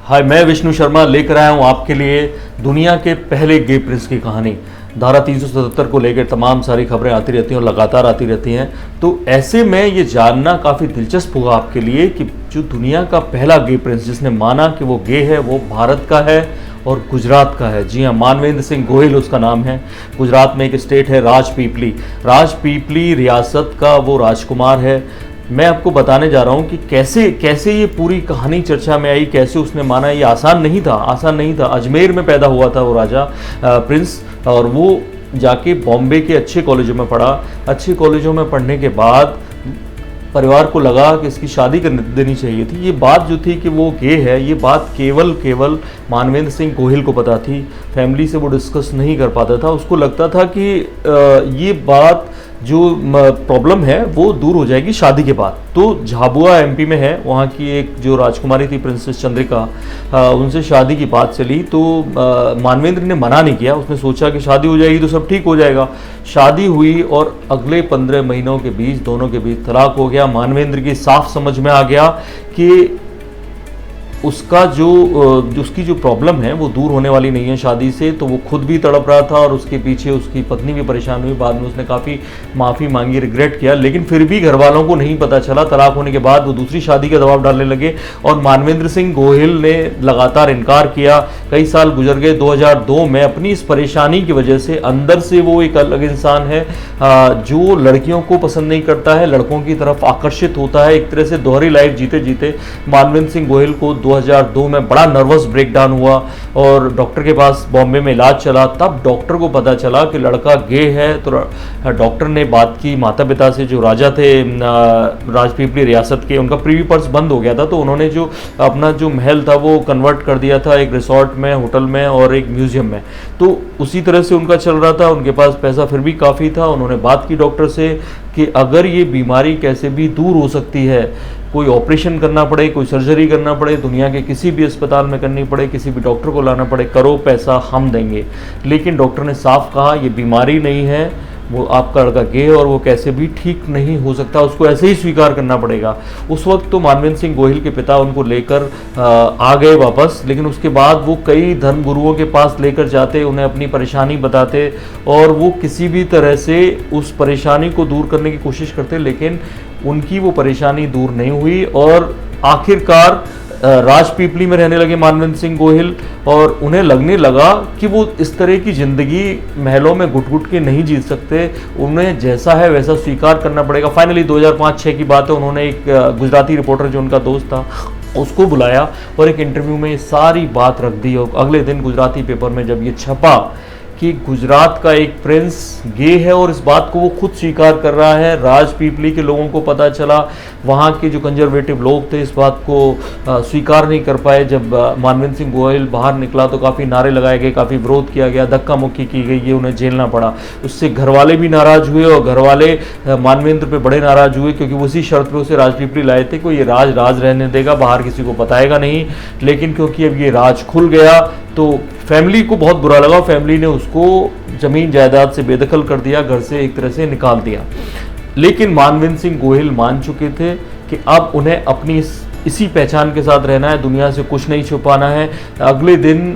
हाय, मैं विष्णु शर्मा लेकर आया हूँ आपके लिए दुनिया के पहले गे प्रिंस की कहानी। धारा 377 को लेकर तमाम सारी खबरें आती रहती हैं और लगातार आती रहती हैं। तो ऐसे में ये जानना काफ़ी दिलचस्प होगा आपके लिए कि जो दुनिया का पहला गे प्रिंस जिसने माना कि वो गे है, वो भारत का है और गुजरात का है। जी हाँ, मानवेंद्र सिंह गोहिल उसका नाम है। गुजरात में एक स्टेट है राजपीपली। राजपीपली रियासत का वो राजकुमार है। मैं आपको बताने जा रहा हूँ कि कैसे कैसे ये पूरी कहानी चर्चा में आई, कैसे उसने माना। ये आसान नहीं था। अजमेर में पैदा हुआ था वो राजा प्रिंस, और वो जाके बॉम्बे के अच्छे कॉलेजों में पढ़ा। अच्छे कॉलेजों में पढ़ने के बाद परिवार को लगा कि इसकी शादी कर देनी चाहिए थी। ये बात जो थी कि वो गे है, ये बात केवल मानवेंद्र सिंह गोहिल को पता थी। फैमिली से वो डिस्कस नहीं कर पाता था। उसको लगता था कि ये बात जो प्रॉब्लम है वो दूर हो जाएगी शादी के बाद। तो झाबुआ एमपी में है, वहाँ की एक जो राजकुमारी थी प्रिंसेस चंद्रिका, उनसे शादी की बात चली। तो मानवेंद्र ने मना नहीं किया। उसने सोचा कि शादी हो जाएगी तो सब ठीक हो जाएगा। शादी हुई और अगले 15 महीनों के बीच दोनों के बीच तलाक हो गया। मानवेंद्र की साफ समझ में आ गया कि उसका उसकी जो प्रॉब्लम है वो दूर होने वाली नहीं है शादी से। तो वो खुद भी तड़प रहा था और उसके पीछे उसकी पत्नी भी परेशान हुई। बाद में उसने काफ़ी माफ़ी मांगी, रिग्रेट किया, लेकिन फिर भी घर वालों को नहीं पता चला। तलाक होने के बाद वो दूसरी शादी का दबाव डालने लगे और मानवेंद्र सिंह गोहिल ने लगातार इनकार किया। कई साल गुजर गए। 2002 में अपनी इस परेशानी की वजह से अंदर से वो एक अलग इंसान है जो लड़कियों को पसंद नहीं करता है, लड़कों की तरफ आकर्षित होता है। एक तरह से दोहरी लाइफ जीते जीते मानवेंद्र सिंह गोहिल को 2002 में बड़ा नर्वस ब्रेकडाउन हुआ और डॉक्टर के पास बॉम्बे में इलाज चला। तब डॉक्टर को पता चला कि लड़का गे है। तो डॉक्टर ने बात की माता पिता से, जो राजा थे राजपीपली रियासत के। उनका प्रीवी पर्स बंद हो गया था, तो उन्होंने जो अपना जो महल था वो कन्वर्ट कर दिया था एक रिसोर्ट में, होटल में और एक म्यूजियम में। तो उसी तरह से उनका चल रहा था। उनके पास पैसा फिर भी काफ़ी था। उन्होंने बात की डॉक्टर से कि अगर ये बीमारी कैसे भी दूर हो सकती है, कोई ऑपरेशन करना पड़े, कोई सर्जरी करना पड़े, दुनिया के किसी भी अस्पताल में करनी पड़े, किसी भी डॉक्टर को लाना पड़े, करो, पैसा हम देंगे। लेकिन डॉक्टर ने साफ कहा ये बीमारी नहीं है, वो आपका लड़का गे है और वो कैसे भी ठीक नहीं हो सकता, उसको ऐसे ही स्वीकार करना पड़ेगा। उस वक्त तो मानवेंद्र सिंह गोहिल के पिता उनको लेकर आ गए वापस, लेकिन उसके बाद वो कई धर्म गुरुओं के पास लेकर जाते, उन्हें अपनी परेशानी बताते और वो किसी भी तरह से उस परेशानी को दूर करने की कोशिश करते, लेकिन उनकी वो परेशानी दूर नहीं हुई और आखिरकार राजपीपली में रहने लगे मानवेंद्र सिंह गोहिल। और उन्हें लगने लगा कि वो इस तरह की ज़िंदगी महलों में घुट घुट के नहीं जीत सकते, उन्हें जैसा है वैसा स्वीकार करना पड़ेगा। फाइनली 2005-06 की बात है, उन्होंने एक गुजराती रिपोर्टर जो उनका दोस्त था उसको बुलाया और एक इंटरव्यू में ये सारी बात रख दी। और अगले दिन गुजराती पेपर में जब ये छपा कि गुजरात का एक प्रिंस गे है और इस बात को वो खुद स्वीकार कर रहा है, राजपीपली के लोगों को पता चला। वहाँ के जो कंजर्वेटिव लोग थे इस बात को स्वीकार नहीं कर पाए। जब मानवेंद्र सिंह गोहिल बाहर निकला तो काफ़ी नारे लगाए गए, काफ़ी विरोध किया गया, धक्का मुक्की की गई, ये उन्हें झेलना पड़ा। उससे घर वाले भी नाराज़ हुए और घर वाले मानवेंद्र पे बड़े नाराज़ हुए, क्योंकि उसी शर्त पे उसे राजपीपली लाए थे कि ये राज रहने देगा, बाहर किसी को बताएगा नहीं। लेकिन क्योंकि अब ये राज खुल गया तो फैमिली को बहुत बुरा लगा। फैमिली ने उसको ज़मीन जायदाद से बेदखल कर दिया, घर से एक तरह से निकाल दिया। लेकिन मानवेंद्र सिंह गोहिल मान चुके थे कि अब उन्हें अपनी इसी पहचान के साथ रहना है, दुनिया से कुछ नहीं छुपाना है।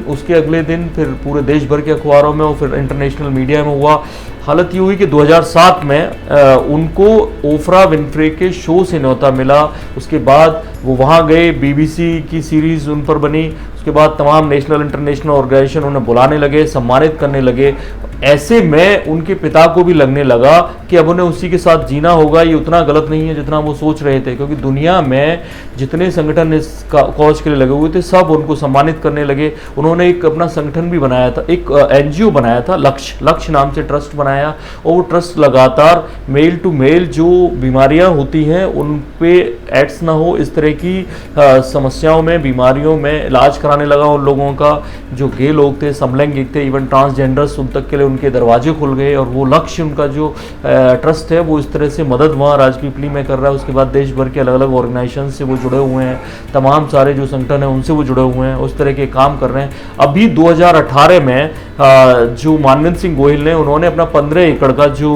उसके अगले दिन फिर पूरे देश भर के अखबारों में और फिर इंटरनेशनल मीडिया में हुआ। हालत ये हुई कि 2007 में उनको ओफ्रा विनफ्रे के शो से न्योता मिला। उसके बाद वो वहाँ गए, बीबीसी की सीरीज़ उन पर बनी। उसके बाद तमाम नेशनल इंटरनेशनल ऑर्गेनाइजेशन उन्हें बुलाने लगे, सम्मानित करने लगे। ऐसे में उनके पिता को भी लगने लगा कि अब उन्हें उसी के साथ जीना होगा। ये उतना गलत नहीं है जितना वो सोच रहे थे, क्योंकि दुनिया में जितने संगठन इस कॉज के लिए लगे हुए थे सब उनको सम्मानित करने लगे। उन्होंने एक अपना संगठन भी बनाया था, एक NGO बनाया था, लक्ष्य नाम से ट्रस्ट बनाया। और वो ट्रस्ट लगातार मेल टू मेल जो बीमारियां होती हैं उन पे एड्स ना हो, इस तरह की समस्याओं में, बीमारियों में इलाज कराने लगा उन लोगों का। जो गे लोग थे, समलैंगिक थे, इवन ट्रांसजेंडर्स, उन तक के लिए उनके दरवाजे खुल गए। और वो लक्ष्य उनका जो ट्रस्ट है वो इस तरह से मदद वहाँ राजपीपली में कर रहा है। उसके बाद देश भर के अलग अलग ऑर्गेनाइजेशन से वो जुड़े हुए हैं, तमाम सारे जो संगठन हैं उनसे वो जुड़े हुए हैं, उस तरह के काम कर रहे हैं। अभी 2018 में जो मानवेंद्र सिंह गोहिल ने, उन्होंने अपना 15 एकड़ का जो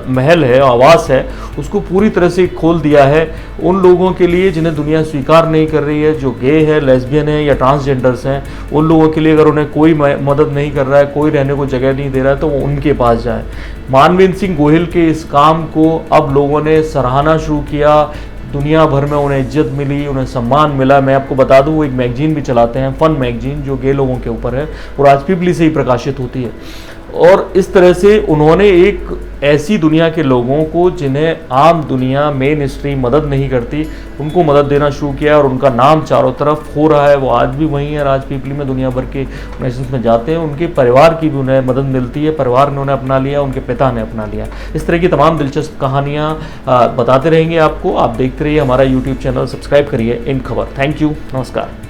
महल है, आवास है, उसको पूरी तरह से खोल दिया है उन लोगों के लिए जिन्हें दुनिया स्वीकार नहीं कर रही है, जो गे है, लेस्बियन है या ट्रांसजेंडर्स हैं, उन लोगों के लिए अगर उन्हें कोई मदद नहीं कर रहा है, कोई रहने को जगह नहीं दे रहा है, तो वो उनके पास जाए। मानवेंद्र सिंह गोहिल के इस काम को अब लोगों ने सराहना शुरू किया, दुनिया भर में उन्हें इज्जत मिली, उन्हें सम्मान मिला। मैं आपको बता दूं, वो एक मैगजीन भी चलाते हैं, फन मैगजीन, जो गे लोगों के ऊपर है, और आज पीपली से ही प्रकाशित होती है। और इस तरह से उन्होंने एक ऐसी दुनिया के लोगों को जिन्हें आम दुनिया मेन स्ट्रीम मदद नहीं करती, उनको मदद देना शुरू किया, और उनका नाम चारों तरफ हो रहा है। वो आज भी वहीं है, राजपीपली में दुनिया भर के नेशंस में जाते हैं, उनके परिवार की भी उन्हें मदद मिलती है, परिवार ने उन्हें अपना लिया, उनके पिता ने अपना लिया। इस तरह की तमाम दिलचस्प कहानियाँ बताते रहेंगे आपको। आप देखते रहिए हमारा यूट्यूब चैनल, सब्सक्राइब करिए इन खबर। थैंक यू, नमस्कार।